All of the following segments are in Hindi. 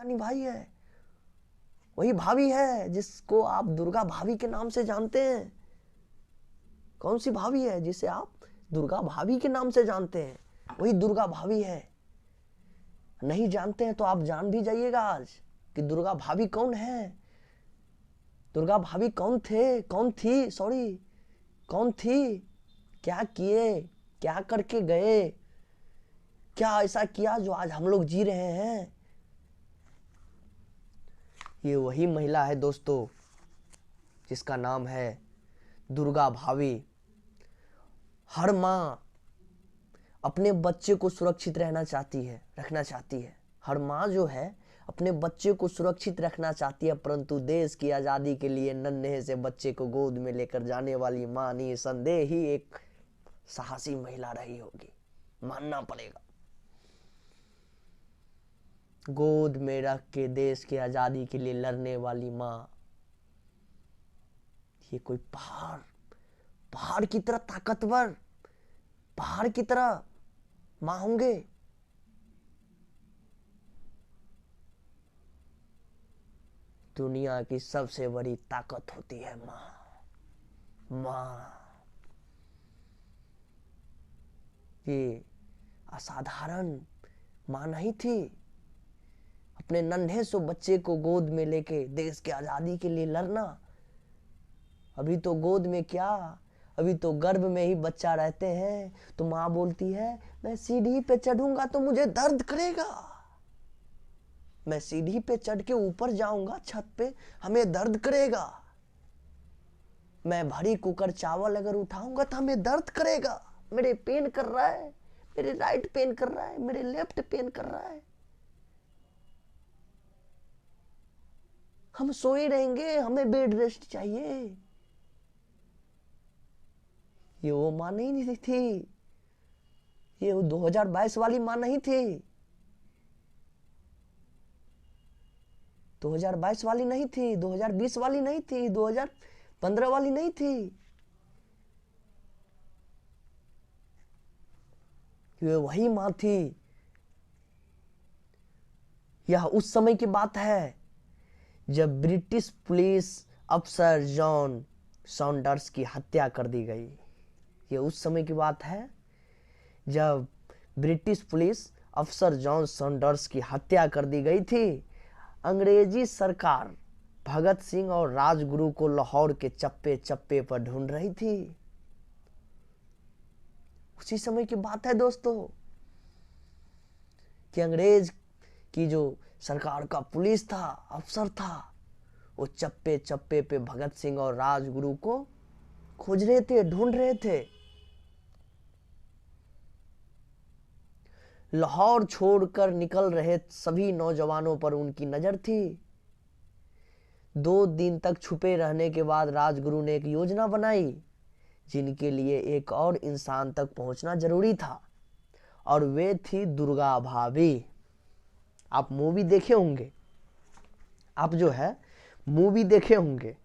निभाई है, वही भाभी है जिसको आप दुर्गा भाभी के नाम से जानते हैं। कौन सी भाभी है जिसे आप दुर्गा भाभी के नाम से जानते हैं? वही दुर्गा भाभी है। नहीं जानते हैं तो आप जान भी जाइएगा आज कि दुर्गा भाभी कौन है। दुर्गा भाभी कौन थे, कौन थी, सॉरी कौन थी, क्या किए, क्या करके गए, क्या ऐसा किया जो आज हम लोग जी रहे हैं। ये वही महिला है दोस्तों जिसका नाम है दुर्गा भाभी। हर माँ अपने बच्चे को सुरक्षित रखना चाहती है। हर माँ जो है अपने बच्चे को सुरक्षित रखना चाहती है, परंतु देश की आज़ादी के लिए नन्हे से बच्चे को गोद में लेकर जाने वाली माँ निसंदेह ही एक साहसी महिला रही होगी, मानना पड़ेगा। गोद में रख के देश की आज़ादी के लिए लड़ने वाली माँ, ये कोई पहाड़ की तरह ताकतवर, पहाड़ की तरह माँ होंगे। दुनिया की सबसे बड़ी ताकत होती है माँ। ये असाधारण माँ नहीं थी। अपने नन्हे से बच्चे को गोद में लेके देश की आजादी के लिए लड़ना। अभी तो गोद में क्या, अभी तो गर्भ में ही बच्चा रहते हैं तो माँ बोलती है मैं सीढ़ी पे चढ़ूंगा तो मुझे दर्द करेगा, मैं सीढ़ी पे चढ़ के ऊपर जाऊंगा छत पे हमें दर्द करेगा, मैं भरी कुकर चावल अगर उठाऊंगा तो हमें दर्द करेगा, मेरे पेन कर रहा है, मेरे राइट पेन कर रहा है, मेरे लेफ्ट पेन कर रहा है, हम सोए रहेंगे, हमें बेड रेस्ट चाहिए। ये वो माँ नहीं थी, ये वो 2022 वाली माँ नहीं थी, 2022 वाली नहीं थी, 2020 वाली नहीं थी, 2015 वाली नहीं थी। ये वही माँ थी। यह उस समय की बात है जब ब्रिटिश पुलिस अफसर जॉन सॉन्डर्स की हत्या कर दी गई। ये उस समय की बात है जब ब्रिटिश पुलिस अफसर जॉन सॉन्डर्स की हत्या कर दी गई थी। अंग्रेजी सरकार भगत सिंह और राजगुरु को लाहौर के चप्पे चप्पे पर ढूंढ रही थी। उसी समय की बात है दोस्तों कि अंग्रेज की जो सरकार का पुलिस था, अफसर था, वो चप्पे चप्पे पे भगत सिंह और राजगुरु को खोज रहे थे, ढूंढ रहे थे। लाहौर छोड़कर निकल रहे सभी नौजवानों पर उनकी नजर थी। 2 दिन तक छुपे रहने के बाद राजगुरु ने एक योजना बनाई जिनके लिए एक और इंसान तक पहुंचना जरूरी था, और वे थी दुर्गा भाभी। आप मूवी देखे होंगे, आप जो है मूवी देखे होंगे,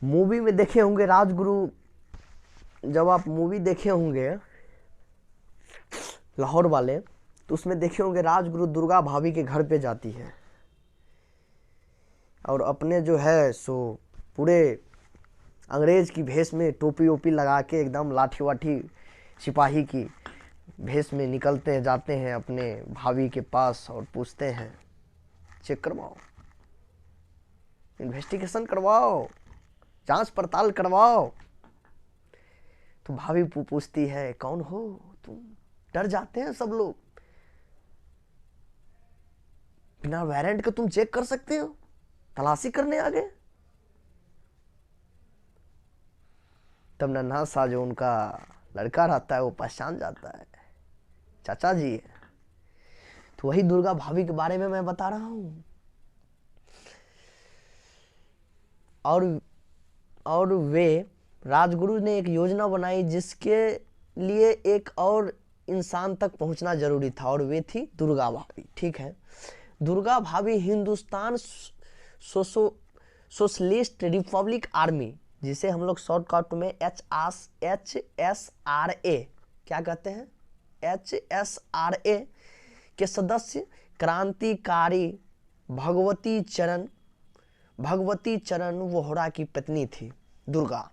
मूवी में देखे होंगे राजगुरु, जब आप मूवी देखे होंगे लाहौर वाले तो उसमें देखे होंगे राजगुरु दुर्गा भाभी के घर पे जाती है और अपने जो है सो पूरे अंग्रेज की भेष में टोपी ओपी लगा के एकदम लाठी वाठी सिपाही की भेष में निकलते हैं, जाते हैं अपने भाभी के पास और पूछते हैं चेक करवाओ, इन्वेस्टिगेशन करवाओ, जांच पड़ताल करवाओ। तो भाभी पूछती है कौन हो तुम? डर जाते हैं सब लोग, बिना वारंट के तुम चेक कर सकते हो, तलाशी करने आ गए। तब नन्हा सा जो उनका लड़का रहता है वो पहचान जाता है, चाचा जी है। तो वही दुर्गा भाभी के बारे में मैं बता रहा हूं। और वे राजगुरु ने एक योजना बनाई जिसके लिए एक और इंसान तक पहुंचना जरूरी था, और वे थी दुर्गा भाभी। ठीक है, दुर्गा भाभी हिंदुस्तान सोशलिस्ट रिपब्लिक आर्मी, जिसे हम लोग शॉर्टकट में HSRA क्या कहते हैं, HSRA के सदस्य क्रांतिकारी भगवती चरण वोहरा की पत्नी थी दुर्गा।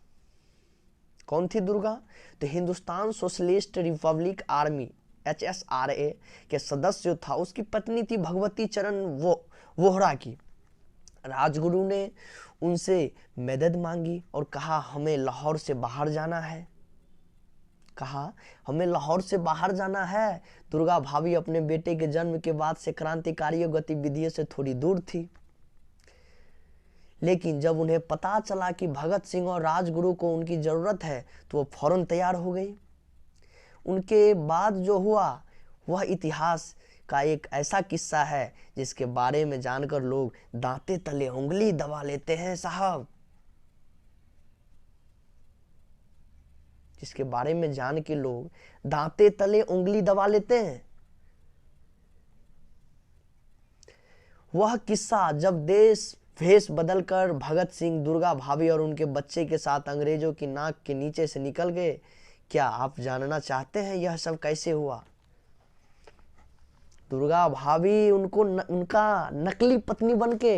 कौन थी दुर्गा? तो Hindustan socialist Republic army HSRA के सदस्य था, उसकी पत्नी थी भगवती चरण वोहरा की। राजगुरु ने उनसे मदद मांगी और कहा हमें लाहौर से बाहर जाना है। दुर्गा भाभी अपने बेटे के जन्म के बाद से क्रांतिकारी गतिविधियों से थोड़ी दूर थी, लेकिन जब उन्हें पता चला कि भगत सिंह और राजगुरु को उनकी जरूरत है तो वो फौरन तैयार हो गई। उनके बाद जो हुआ वह इतिहास का एक ऐसा किस्सा है जिसके बारे में जानकर लोग दांते तले उंगली दबा लेते हैं साहब। जिसके बारे में जान के लोग दांते तले उंगली दबा लेते हैं। वह किस्सा जब देश भेष बदलकर भगत सिंह, दुर्गा भाभी और उनके बच्चे के साथ अंग्रेजों की नाक के नीचे से निकल गए। क्या आप जानना चाहते हैं यह सब कैसे हुआ? दुर्गा भाभी उनका नकली पत्नी बनके,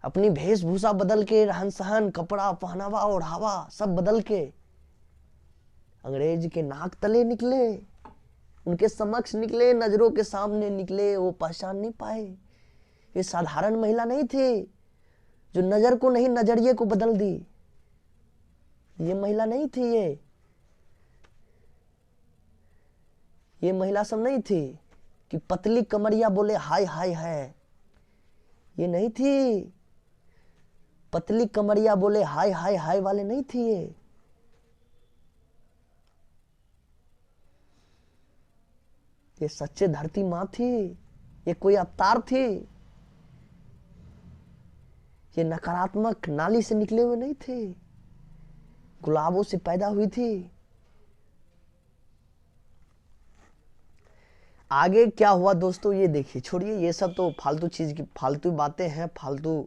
अपनी वेशभूषा बदल के, रहन सहन, कपड़ा पहनावा ओढ़ावा सब बदल के अंग्रेज के नाक तले निकले, उनके समक्ष निकले, नजरों के सामने निकले। वो पहचान नहीं पाए। ये साधारण महिला नहीं थी जो नजर को नहीं नजरिए को बदल दी। ये महिला नहीं थी, ये महिला सब नहीं थी कि पतली कमरिया बोले हाय हाय है। ये नहीं थी पतली कमरिया बोले हाय हाय हाय वाले नहीं थी। ये सच्चे धरती माँ थी। ये कोई अवतार थी। ये नकारात्मक नाली से निकले हुए नहीं थे, गुलाबों से पैदा हुई थी। आगे क्या हुआ दोस्तों ये देखिए। छोड़िए ये सब तो फालतू चीज की फालतू बातें हैं, फालतू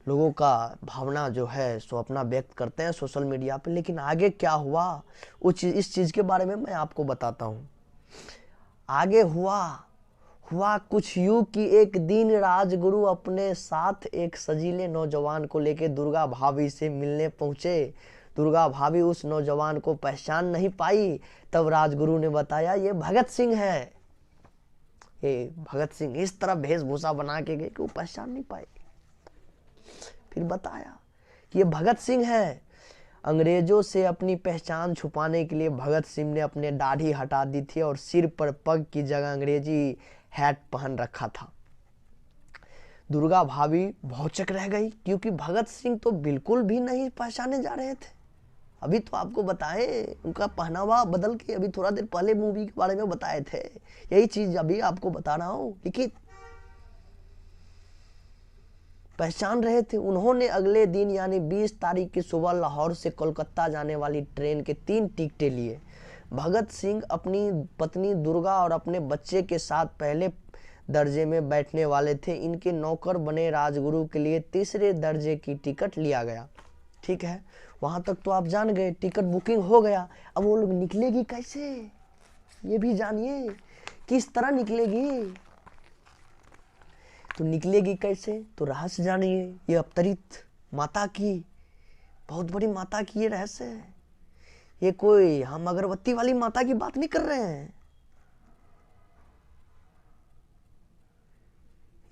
लोगों का भावना जो है सो अपना व्यक्त करते हैं सोशल मीडिया पे। लेकिन आगे क्या हुआ वो चीज, इस चीज के बारे में मैं आपको बताता हूँ। आगे हुआ कुछ यूं कि एक दिन राजगुरु अपने साथ एक सजीले नौजवान को लेकर दुर्गा भाभी से मिलने पहुंचे। दुर्गा भाभी उस नौजवान को पहचान नहीं पाई। तब राजगुरु ने बताया ये भगत सिंह है। ये भगत सिंह इस तरह वेशभूषा बना के गए कि वो पहचान नहीं पाए। फिर बताया कि ये भगत सिंह है। अंग्रेजों से अपनी पहचान छुपाने के लिए भगत सिंह ने अपने दाढ़ी हटा दी थी और सिर पर पग की जगह अंग्रेजी हैट पहन रखा था। दुर्गा भाभी भौचक रह गई क्योंकि भगत सिंह तो बिल्कुल भी नहीं पहचाने जा रहे थे। अभी तो आपको बताए उनका पहनावा बदल के, अभी थोड़ा देर पहले मूवी के बारे में बताए थे। यही चीज अभी आपको बता रहा हूं। लेकिन पहचान रहे थे। उन्होंने अगले दिन यानी 20 तारीख की सुबह लाहौर से कोलकाता जाने वाली ट्रेन के 3 टिकटें लिए। भगत सिंह अपनी पत्नी दुर्गा और अपने बच्चे के साथ पहले दर्जे में बैठने वाले थे। इनके नौकर बने राजगुरु के लिए तीसरे दर्जे की टिकट लिया गया। ठीक है, वहां तक तो आप जान गए, टिकट बुकिंग हो गया। अब वो लोग निकलेगी कैसे ये भी जानिए, किस तरह निकलेगी। तो निकलेगी कैसे तो रहस्य जानिए। ये अवतरित माता की, बहुत बड़ी माता की ये रहस्य है। ये कोई हम अगरबत्ती वाली माता की बात नहीं कर रहे हैं।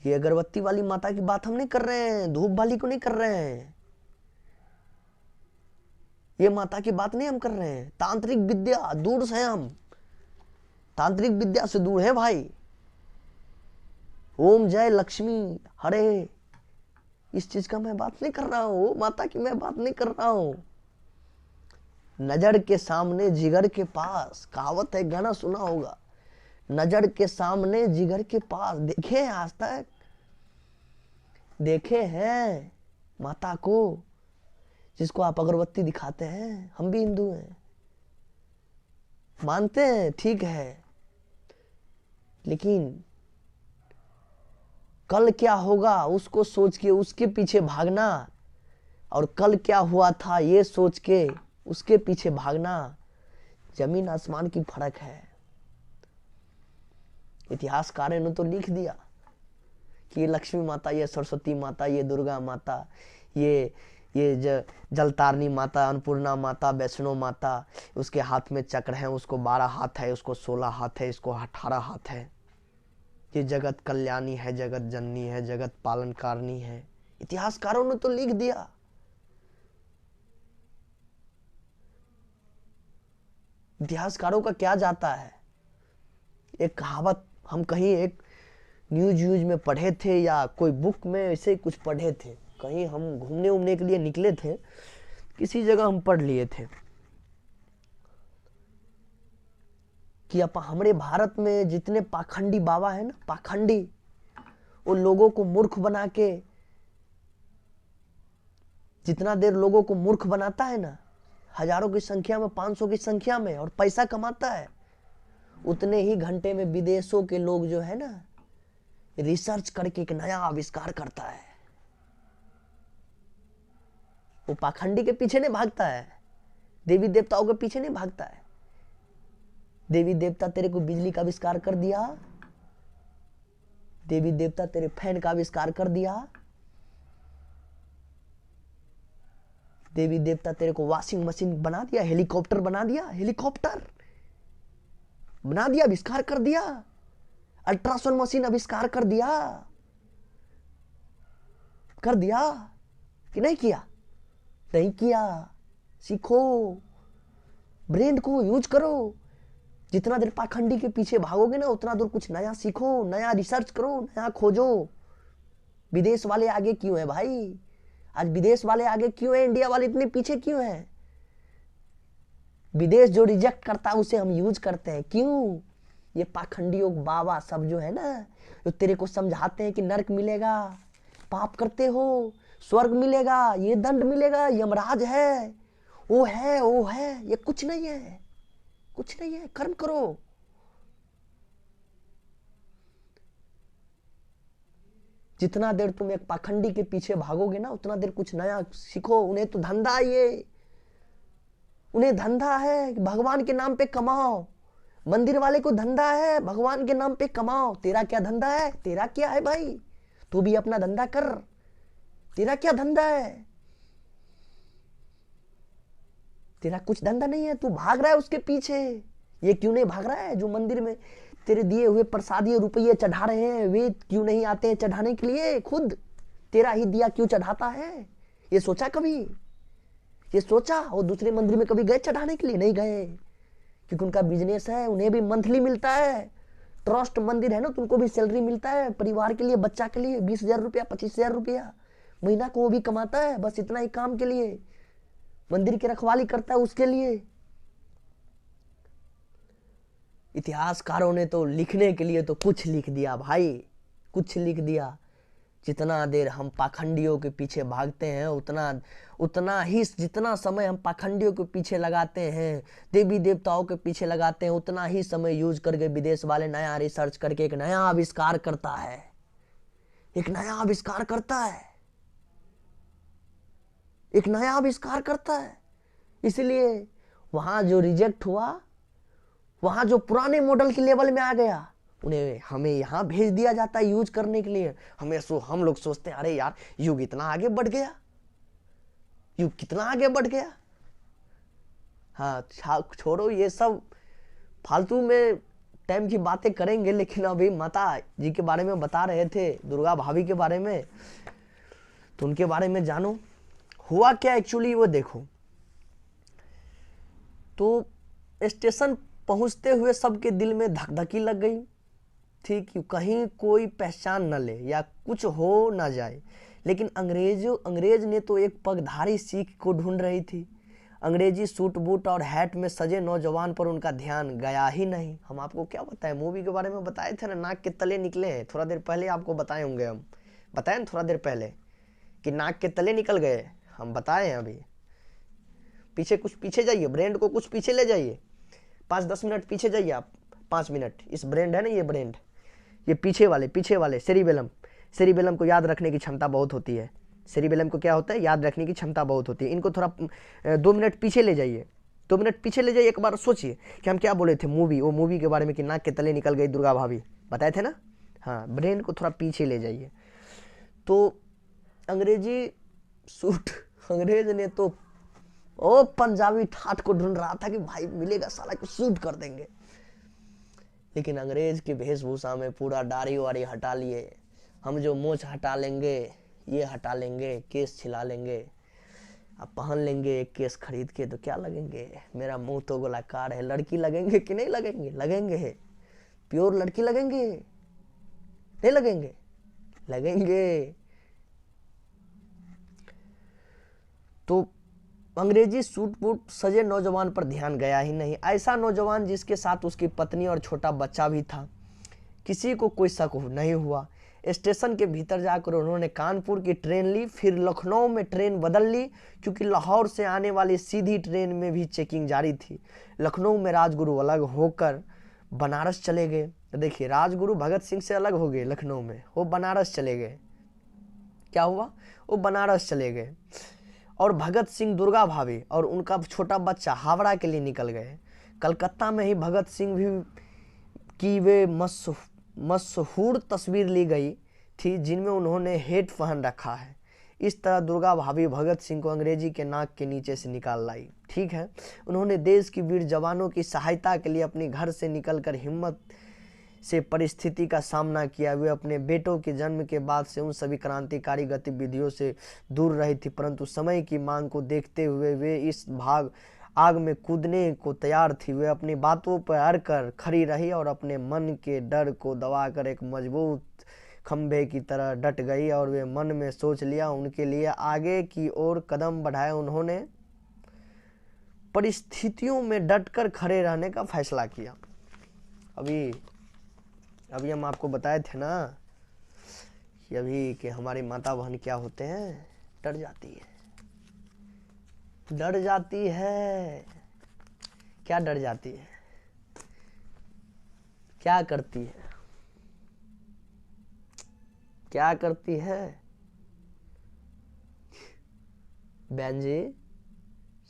ये अगरबत्ती वाली माता की बात हम नहीं कर रहे हैं, धूप वाली को नहीं कर रहे हैं। ये माता की बात नहीं हम कर रहे हैं। तांत्रिक विद्या दूर से, हम तांत्रिक विद्या से दूर है भाई। ओम जय लक्ष्मी हरे, इस चीज का मैं बात नहीं कर रहा हूं। माता की मैं बात नहीं कर रहा हूं। नजर के सामने जिगर के पास, कहावत है, गाना सुना होगा, नजर के सामने जिगर के पास। देखे हैं आज तक, देखे हैं माता को जिसको आप अगरबत्ती दिखाते हैं। हम भी हिंदू हैं, मानते हैं, ठीक है, लेकिन कल क्या होगा उसको सोच के उसके पीछे भागना, और कल क्या हुआ था ये सोच के उसके पीछे भागना, जमीन आसमान की फर्क है। इतिहासकारों ने तो लिख दिया कि ये लक्ष्मी माता, ये सरस्वती माता, ये दुर्गा माता, ये जलतारनी माता, अन्नपूर्णा माता, वैष्णो माता, उसके हाथ में चक्र है, उसको 12 हाथ है, उसको 16 हाथ है, इसको 18 हाथ है। ये जगत कल्याणी है, जगत जननी है, जगत पालनकारणी है। इतिहासकारों ने तो लिख दिया। इतिहासकारों का क्या जाता है। एक कहावत हम कहीं एक न्यूज में पढ़े थे या कोई बुक में ऐसे कुछ पढ़े थे, कहीं हम घूमने उमने के लिए निकले थे, किसी जगह हम पढ़ लिए थे कि हमारे भारत में जितने पाखंडी बाबा है ना, पाखंडी, वो लोगों को मूर्ख बना के, जितना देर लोगों को मूर्ख बनाता है ना, हजारों की संख्या में, 500 की संख्या में, और पैसा कमाता है, उतने ही घंटे में विदेशों के लोग जो है ना, रिसर्च करके एक नया आविष्कार करता है। वो पाखंडी के पीछे नहीं भागता है, देवी देवताओं के पीछे नहीं भागता है। देवी देवता तेरे को बिजली का आविष्कार कर दिया, देवी देवता तेरे फैन का आविष्कार कर दिया, देवी देवता तेरे को वॉशिंग मशीन बना दिया, हेलीकॉप्टर बना दिया, हेलीकॉप्टर बना दिया, आविष्कार कर दिया, अल्ट्रासाउंड मशीन आविष्कार कर दिया कि नहीं किया? नहीं किया। सीखो, ब्रेन को यूज करो। जितना देर पाखंडी के पीछे भागोगे ना, उतना दूर कुछ नया सीखो, नया रिसर्च करो, नया खोजो। विदेश वाले आगे क्यों है भाई? आज विदेश वाले आगे क्यों है? इंडिया वाले इतने पीछे क्यों है? विदेश जो रिजेक्ट करता है उसे हम यूज करते हैं। क्यों? ये पाखंडियों बाबा सब जो है ना, जो तेरे को समझाते हैं कि नरक मिलेगा, पाप करते हो स्वर्ग मिलेगा, ये दंड मिलेगा, यमराज है, वो है, ये कुछ नहीं है, कुछ नहीं है। कर्म करो। जितना देर तुम एक पाखंडी के पीछे भागोगे ना, उतना देर कुछ नया सीखो। उन्हें तो धंधा, ये उन्हें धंधा है भगवान के नाम पे कमाओ। मंदिर वाले को धंधा है भगवान के नाम पे कमाओ। तेरा क्या धंधा है? तेरा क्या है भाई? तू भी अपना धंधा कर। तेरा क्या धंधा है? तेरा कुछ धंधा नहीं है। तू भाग रहा है उसके पीछे। ये क्यों नहीं भाग रहा है? जो मंदिर में तेरे दिए हुए प्रसादी रुपये चढ़ा रहे हैं, वे क्यों नहीं आते हैं चढ़ाने के लिए? खुद तेरा ही दिया क्यों चढ़ाता है? ये सोचा कभी? ये सोचा? और दूसरे मंदिर में कभी गए चढ़ाने के लिए? नहीं गए, क्योंकि उनका बिजनेस है, उन्हें भी मंथली मिलता है। ट्रस्ट मंदिर है ना, तुमको भी सैलरी मिलता है परिवार के लिए, बच्चा के लिए 20,000 रुपया, 25,000 रुपया महीना को वो भी कमाता है। बस इतना ही काम के लिए मंदिर की रखवाली करता है, उसके लिए। इतिहासकारों ने तो लिखने के लिए तो कुछ लिख दिया भाई, कुछ लिख दिया। जितना देर हम पाखंडियों के पीछे भागते हैं, उतना ही जितना समय हम पाखंडियों के पीछे लगाते हैं, देवी देवताओं के पीछे लगाते हैं, उतना ही समय यूज करके विदेश वाले नया रिसर्च करके एक नया आविष्कार करता है, एक नया आविष्कार करता है, एक नया आविष्कार करता है। इसलिए वहां जो रिजेक्ट हुआ, वहां जो पुराने मॉडल के लेवल में आ गया, उन्हें हमें यहाँ भेज दिया जाता है यूज करने के लिए। हम लोग सोचते हैं अरे यार युग इतना आगे बढ़ गया, युग कितना आगे बढ़ गया। हाँ छोड़ो ये सब फालतू में टाइम की बातें करेंगे। लेकिन अभी माता जी के बारे में बता रहे थे, दुर्गा भाभी के बारे में, तो उनके बारे में जानो हुआ क्या एक्चुअली वो देखो। तो स्टेशन पहुंचते हुए सबके दिल में धकधकी लग गई थी कि कहीं कोई पहचान न ले या कुछ हो ना जाए। लेकिन अंग्रेज ने तो एक पगधारी सिख को ढूंढ रही थी। अंग्रेजी सूट बूट और हैट में सजे नौजवान पर उनका ध्यान गया ही नहीं। हम आपको क्या बताएं, मूवी के बारे में बताए थे ना, नाक के तले निकले हैं। थोड़ा देर पहले आपको बताए होंगे, हम बताए ना थोड़ा देर पहले कि नाक के तले निकल गए, हम बताए हैं। अभी पीछे जाइए, ब्रांड को कुछ पीछे ले जाइए, 5-10 मिनट पीछे जाइए आप, 5 मिनट। इस ब्रांड है ना, ये ब्रांड, ये पीछे वाले सेरिबेलम को याद रखने की क्षमता बहुत होती है। सेरिबेलम को क्या होता है? याद रखने की क्षमता बहुत होती है। इनको थोड़ा 2 मिनट पीछे ले जाइए, 2 मिनट पीछे ले जाइए, एक बार सोचिए कि हम क्या बोले थे मूवी, वो मूवी के बारे में कि नाक के तले निकल गई दुर्गा भाभी, बताए थे ना। हाँ, ब्रेन को थोड़ा पीछे ले जाइए। तो अंग्रेजी सूट, अंग्रेज ने तो ओ पंजाबी ठाट को ढूंढ रहा था कि भाई मिलेगा साला को सूट कर देंगे, लेकिन अंग्रेज की वेशभूषा में पूरा दाढ़ी वाड़ी हटा लिए, हम जो मूंछ हटा लेंगे, ये हटा लेंगे, केस छिला लेंगे, अब पहन लेंगे एक केस खरीद के तो क्या लगेंगे, मेरा मुंह तो गोलाकार है। लड़की लगेंगे कि नहीं लगेंगे? लगेंगे। प्योर लड़की लगेंगे? नहीं लगेंगे? लगेंगे। तो अंग्रेजी सूट बूट सजे नौजवान पर ध्यान गया ही नहीं। ऐसा नौजवान जिसके साथ उसकी पत्नी और छोटा बच्चा भी था। किसी को कोई शक नहीं हुआ। स्टेशन के भीतर जाकर उन्होंने कानपुर की ट्रेन ली, फिर लखनऊ में ट्रेन बदल ली, क्योंकि लाहौर से आने वाली सीधी ट्रेन में भी चेकिंग जारी थी। लखनऊ में राजगुरु अलग होकर बनारस चले गए। देखिए, राजगुरु भगत सिंह से अलग हो गए लखनऊ में, वो बनारस चले गए। क्या हुआ? वो बनारस चले गए। और भगत सिंह, दुर्गा भाभी और उनका छोटा बच्चा हावड़ा के लिए निकल गए। कलकत्ता में ही भगत सिंह भी की वे मशहूर तस्वीर ली गई थी जिनमें उन्होंने हेट पहन रखा है। इस तरह दुर्गा भाभी भगत सिंह को अंग्रेजी के नाक के नीचे से निकाल लाई। ठीक है, उन्होंने देश की वीर जवानों की सहायता के लिए अपने घर से निकलकर हिम्मत से परिस्थिति का सामना किया। वे अपने बेटों के जन्म के बाद से उन सभी क्रांतिकारी गतिविधियों से दूर रही थी, परंतु समय की मांग को देखते हुए वे इस आग में कूदने को तैयार थी। वे अपनी बातों पर अड़ कर खड़ी रही और अपने मन के डर को दबाकर एक मजबूत खंभे की तरह डट गई, और वे मन में सोच लिया उनके लिए आगे की ओर कदम बढ़ाए। उन्होंने परिस्थितियों में डटकर खड़े रहने का फैसला किया। अभी हम आपको बताए थे ना कि अभी कि हमारी माता बहन क्या होते हैं, डर जाती है, डर जाती है। क्या डर जाती है? क्या करती है? क्या करती है? बहन जी,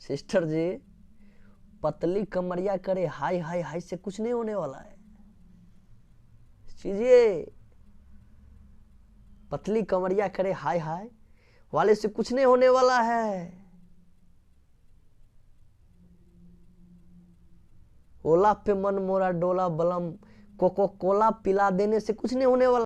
सिस्टर जी, पतली कमरिया करे हाय हाय हाय से कुछ नहीं होने वाला है। चीजिए, पतली कमरिया करे हाय हाय वाले से कुछ नहीं होने वाला है। ओला पे मन मोरा डोला बलम, कोको कोला पिला देने से कुछ नहीं होने वाला।